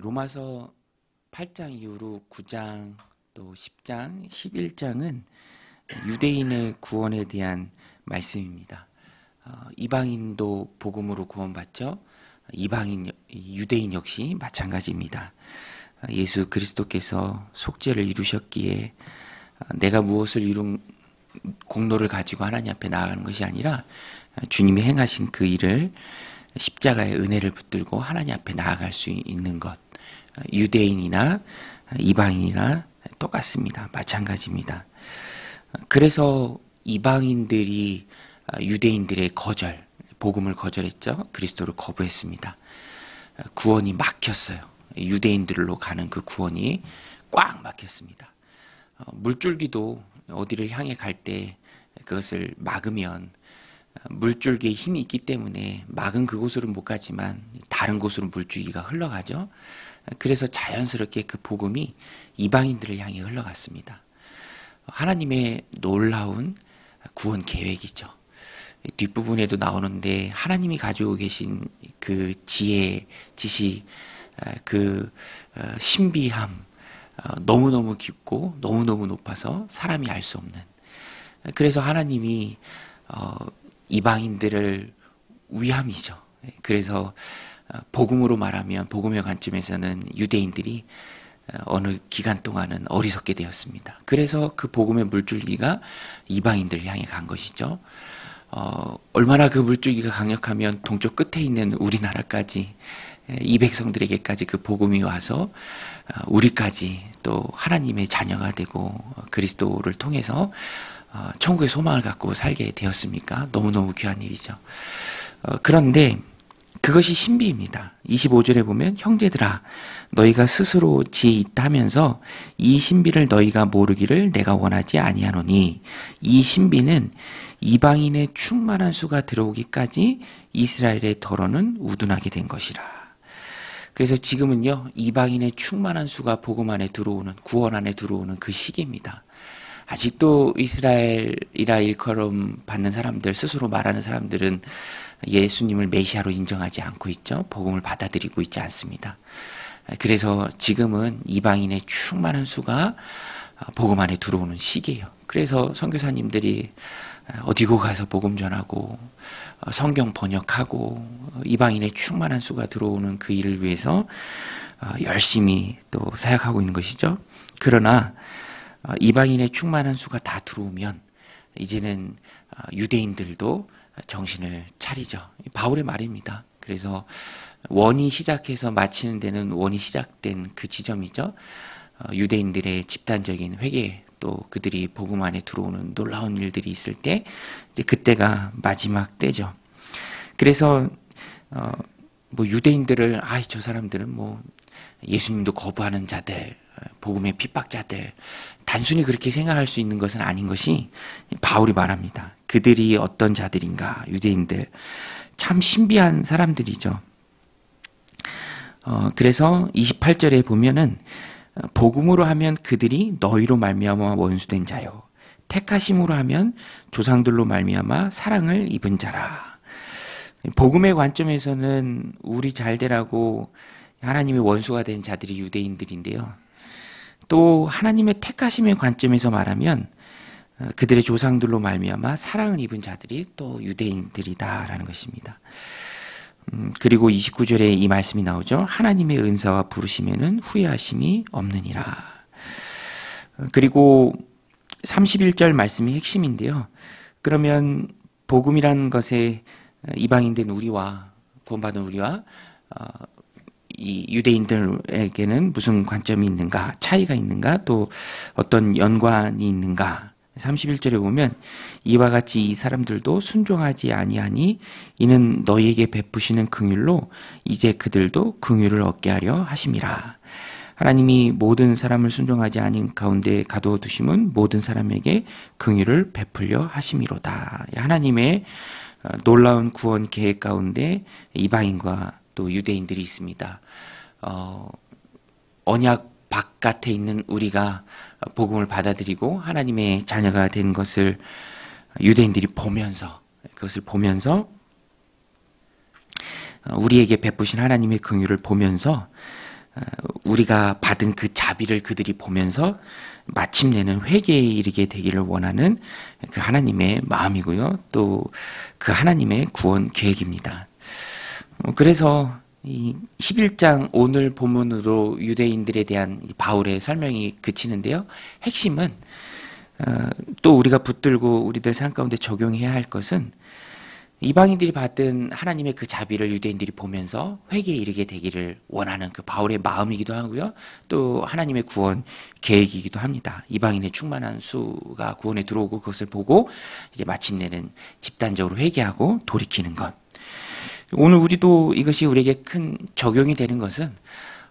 로마서 8장 이후로 9장 또 10장, 11장은 유대인의 구원에 대한 말씀입니다. 이방인도 복음으로 구원받죠. 유대인 역시 마찬가지입니다. 예수 그리스도께서 속죄를 이루셨기에 내가 무엇을 이룬 공로를 가지고 하나님 앞에 나아가는 것이 아니라 주님이 행하신 그 일을 십자가의 은혜를 붙들고 하나님 앞에 나아갈 수 있는 것, 유대인이나 이방인이나 똑같습니다. 마찬가지입니다. 그래서 이방인들이 유대인들의 복음을 거절했죠. 그리스도를 거부했습니다. 구원이 막혔어요. 유대인들로 가는 그 구원이 꽉 막혔습니다. 물줄기도 어디를 향해 갈 때 그것을 막으면 물줄기에 힘이 있기 때문에 막은 그곳으로 못 가지만 다른 곳으로 물줄기가 흘러가죠. 그래서 자연스럽게 그 복음이 이방인들을 향해 흘러갔습니다. 하나님의 놀라운 구원 계획이죠. 뒷부분에도 나오는데 하나님이 가지고 계신 그 지혜, 지식, 그 신비함, 너무너무 깊고 너무너무 높아서 사람이 알 수 없는, 그래서 하나님이 이방인들을 위함이죠. 그래서 복음으로 말하면, 복음의 관점에서는 유대인들이 어느 기간 동안은 어리석게 되었습니다. 그래서 그 복음의 물줄기가 이방인들을 향해 간 것이죠. 얼마나 그 물줄기가 강력하면 동쪽 끝에 있는 우리나라까지, 이 백성들에게까지 그 복음이 와서 우리까지 또 하나님의 자녀가 되고 그리스도를 통해서 천국의 소망을 갖고 살게 되었습니까? 너무너무 귀한 일이죠. 그런데 그것이 신비입니다. 25절에 보면 형제들아 너희가 스스로 지혜 있다 하면서 이 신비를 너희가 모르기를 내가 원하지 아니하노니 이 신비는 이방인의 충만한 수가 들어오기까지 이스라엘의 더러는 우둔하게 된 것이라. 그래서 지금은요, 이방인의 충만한 수가 복음 안에 들어오는, 구원 안에 들어오는 그 시기입니다. 아직도 이스라엘이라 일컬음 받는 사람들, 스스로 말하는 사람들은 예수님을 메시아로 인정하지 않고 있죠. 복음을 받아들이고 있지 않습니다. 그래서 지금은 이방인의 충만한 수가 복음 안에 들어오는 시기예요. 그래서 선교사님들이 어디고 가서 복음 전하고 성경 번역하고 이방인의 충만한 수가 들어오는 그 일을 위해서 열심히 또 사역하고 있는 것이죠. 그러나 이방인의 충만한 수가 다 들어오면 이제는 유대인들도 정신을 차리죠. 바울의 말입니다. 그래서 원이 시작해서 마치는 데는 원이 시작된 그 지점이죠. 유대인들의 집단적인 회개, 또 그들이 복음 안에 들어오는 놀라운 일들이 있을 때 이제 그때가 마지막 때죠. 그래서 유대인들을 저 사람들은 예수님도 거부하는 자들, 복음의 핍박자들, 단순히 그렇게 생각할 수 있는 것은 아닌 것이 바울이 말합니다. 그들이 어떤 자들인가? 유대인들 참 신비한 사람들이죠. 그래서 28절에 보면은 복음으로 하면 그들이 너희로 말미암아 원수된 자요, 택하심으로 하면 조상들로 말미암아 사랑을 입은 자라. 복음의 관점에서는 우리 잘 되라고 하나님의 원수가 된 자들이 유대인들인데요, 또 하나님의 택하심의 관점에서 말하면 그들의 조상들로 말미암아 사랑을 입은 자들이 또 유대인들이다라는 것입니다. 그리고 29절에 이 말씀이 나오죠. 하나님의 은사와 부르심에는 후회하심이 없느니라. 그리고 31절 말씀이 핵심인데요. 그러면 복음이라는 것에 이방인된 우리와, 구원받은 우리와 이 유대인들에게는 무슨 관점이 있는가, 차이가 있는가, 또 어떤 연관이 있는가. 31절에 보면 이와 같이 이 사람들도 순종하지 아니하니 이는 너희에게 베푸시는 긍휼로 이제 그들도 긍휼을 얻게 하려 하심이라. 하나님이 모든 사람을 순종하지 아닌 가운데 가두어 두심은 모든 사람에게 긍휼을 베풀려 하심이로다. 하나님의 놀라운 구원 계획 가운데 이방인과 또 유대인들이 있습니다. 언약 바깥에 있는 우리가 복음을 받아들이고 하나님의 자녀가 된 것을 유대인들이 보면서, 그것을 보면서 우리에게 베푸신 하나님의 긍휼을 보면서 우리가 받은 그 자비를 그들이 보면서 마침내는 회개에 이르게 되기를 원하는 그 하나님의 마음이고요. 또 그 하나님의 구원 계획입니다. 그래서 이 11장 오늘 본문으로 유대인들에 대한 바울의 설명이 그치는데요. 핵심은 또 우리가 붙들고 우리들 삶 가운데 적용해야 할 것은 이방인들이 받은 하나님의 그 자비를 유대인들이 보면서 회개에 이르게 되기를 원하는 그 바울의 마음이기도 하고요. 또 하나님의 구원 계획이기도 합니다. 이방인의 충만한 수가 구원에 들어오고 그것을 보고 이제 마침내는 집단적으로 회개하고 돌이키는 것. 오늘 우리도 이것이 우리에게 큰 적용이 되는 것은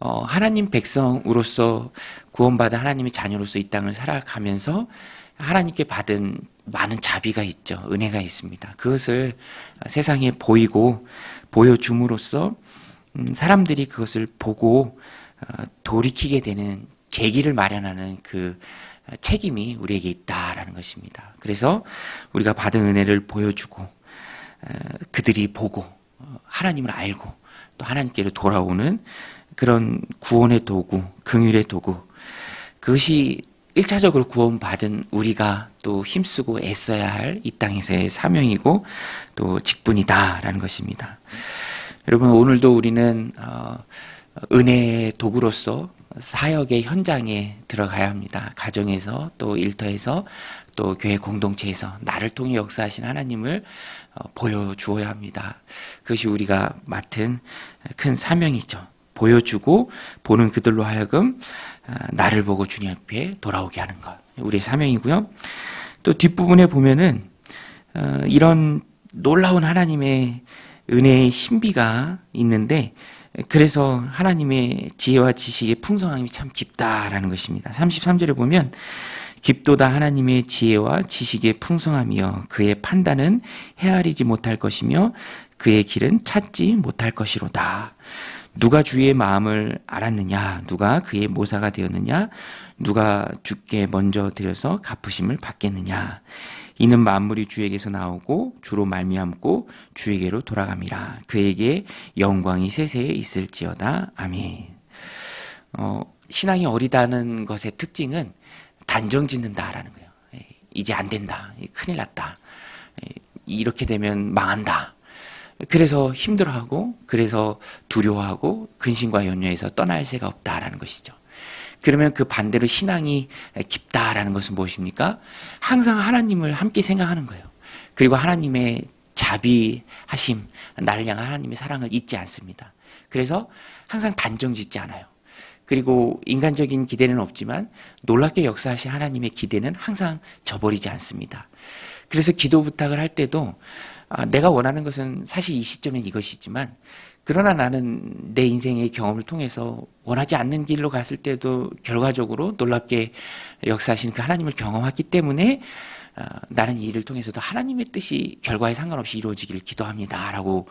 하나님 백성으로서 구원받은 하나님의 자녀로서 이 땅을 살아가면서 하나님께 받은 많은 자비가 있죠. 은혜가 있습니다. 그것을 세상에 보여줌으로써 사람들이 그것을 보고 돌이키게 되는 계기를 마련하는 그 책임이 우리에게 있다라는 것입니다. 그래서 우리가 받은 은혜를 보여주고 그들이 보고 하나님을 알고 또 하나님께로 돌아오는 그런 구원의 도구, 긍휼의 도구, 그것이 1차적으로 구원받은 우리가 또 힘쓰고 애써야 할 이 땅에서의 사명이고 또 직분이다라는 것입니다. 여러분, 오늘도 우리는 은혜의 도구로서 사역의 현장에 들어가야 합니다. 가정에서 또 일터에서 또 교회 공동체에서 나를 통해 역사하신 하나님을 보여주어야 합니다. 그것이 우리가 맡은 큰 사명이죠. 보여주고 보는 그들로 하여금 나를 보고 주님 앞에 돌아오게 하는 것, 우리의 사명이고요. 또 뒷부분에 보면은 이런 놀라운 하나님의 은혜의 신비가 있는데, 그래서 하나님의 지혜와 지식의 풍성함이 참 깊다라는 것입니다. 33절에 보면 깊도다 하나님의 지혜와 지식의 풍성함이여 그의 판단은 헤아리지 못할 것이며 그의 길은 찾지 못할 것이로다. 누가 주의 마음을 알았느냐? 누가 그의 모사가 되었느냐? 누가 주께 먼저 드려서 갚으심을 받겠느냐? 이는 만물이 주에게서 나오고 주로 말미암고 주에게로 돌아감이라. 그에게 영광이 세세에 있을지어다. 아멘. 신앙이 어리다는 것의 특징은 단정 짓는다라는 거예요. 이제 안 된다. 큰일 났다. 이렇게 되면 망한다. 그래서 힘들어하고, 그래서 두려워하고, 근심과 염려에서 떠날 새가 없다라는 것이죠. 그러면 그 반대로 신앙이 깊다라는 것은 무엇입니까? 항상 하나님을 함께 생각하는 거예요. 그리고 하나님의 자비하심, 나를 향한 하나님의 사랑을 잊지 않습니다. 그래서 항상 단정 짓지 않아요. 그리고 인간적인 기대는 없지만 놀랍게 역사하신 하나님의 기대는 항상 저버리지 않습니다. 그래서 기도 부탁을 할 때도 내가 원하는 것은 사실 이 시점엔 이것이지만, 그러나 나는 내 인생의 경험을 통해서 원하지 않는 길로 갔을 때도 결과적으로 놀랍게 역사하신 그 하나님을 경험했기 때문에 나는 이 일을 통해서도 하나님의 뜻이 결과에 상관없이 이루어지기를 기도합니다 라고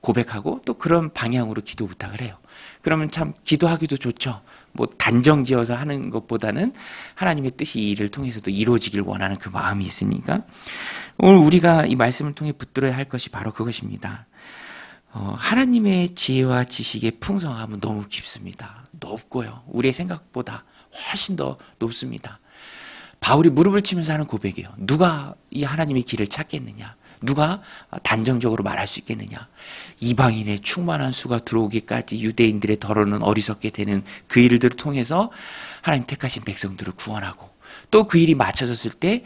고백하고 또 그런 방향으로 기도 부탁을 해요. 그러면 참 기도하기도 좋죠. 뭐 단정 지어서 하는 것보다는 하나님의 뜻이 이 일을 통해서도 이루어지길 원하는 그 마음이 있으니까 오늘 우리가 이 말씀을 통해 붙들어야 할 것이 바로 그것입니다. 하나님의 지혜와 지식의 풍성함은 너무 깊습니다. 높고요. 우리의 생각보다 훨씬 더 높습니다. 바울이 무릎을 치면서 하는 고백이에요. 누가 이 하나님의 길을 찾겠느냐? 누가 단정적으로 말할 수 있겠느냐? 이방인의 충만한 수가 들어오기까지 유대인들의 더러는 어리석게 되는 그 일들을 통해서 하나님 택하신 백성들을 구원하고, 또 그 일이 맞춰졌을 때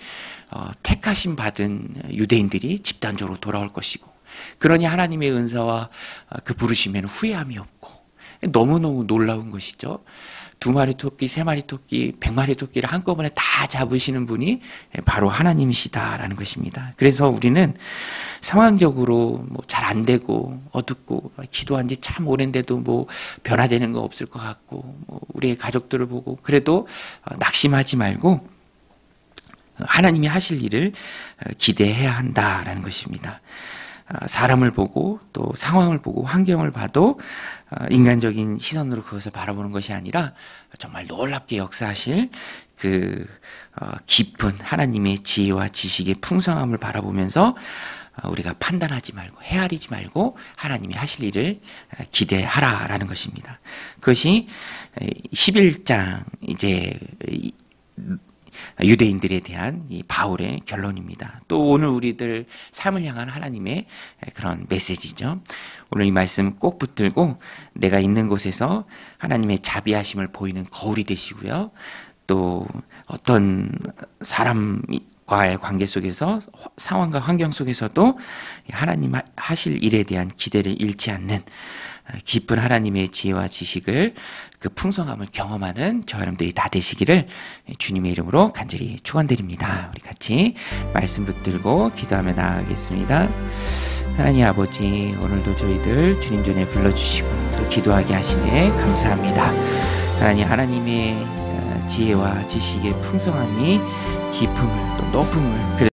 택하심 받은 유대인들이 집단적으로 돌아올 것이고, 그러니 하나님의 은사와 그 부르심에는 후회함이 없고, 너무너무 놀라운 것이죠. 2마리 토끼, 3마리 토끼, 100마리 토끼를 한꺼번에 다 잡으시는 분이 바로 하나님이시다라는 것입니다. 그래서 우리는 상황적으로 뭐 잘 안 되고 어둡고 기도한 지 참 오랜데도 뭐 변화되는 거 없을 것 같고, 뭐 우리의 가족들을 보고 그래도 낙심하지 말고 하나님이 하실 일을 기대해야 한다라는 것입니다. 사람을 보고 또 상황을 보고 환경을 봐도 인간적인 시선으로 그것을 바라보는 것이 아니라 정말 놀랍게 역사하실 그 깊은 하나님의 지혜와 지식의 풍성함을 바라보면서 우리가 판단하지 말고 헤아리지 말고 하나님이 하실 일을 기대하라라는 것입니다. 그것이 11장 이제 유대인들에 대한 이 바울의 결론입니다. 또 오늘 우리들 삶을 향한 하나님의 그런 메시지죠. 오늘 이 말씀 꼭 붙들고 내가 있는 곳에서 하나님의 자비하심을 보이는 거울이 되시고요. 또 어떤 사람과의 관계 속에서 상황과 환경 속에서도 하나님 하실 일에 대한 기대를 잃지 않는 깊은 하나님의 지혜와 지식을 그 풍성함을 경험하는 저 여러분들이 다 되시기를 주님의 이름으로 간절히 축원드립니다. 우리 같이 말씀 붙들고 기도하며 나아가겠습니다. 하나님 아버지, 오늘도 저희들 주님 전에 불러주시고 또 기도하게 하시네 감사합니다. 하나님의 지혜와 지식의 풍성함이 깊음을 또 높음을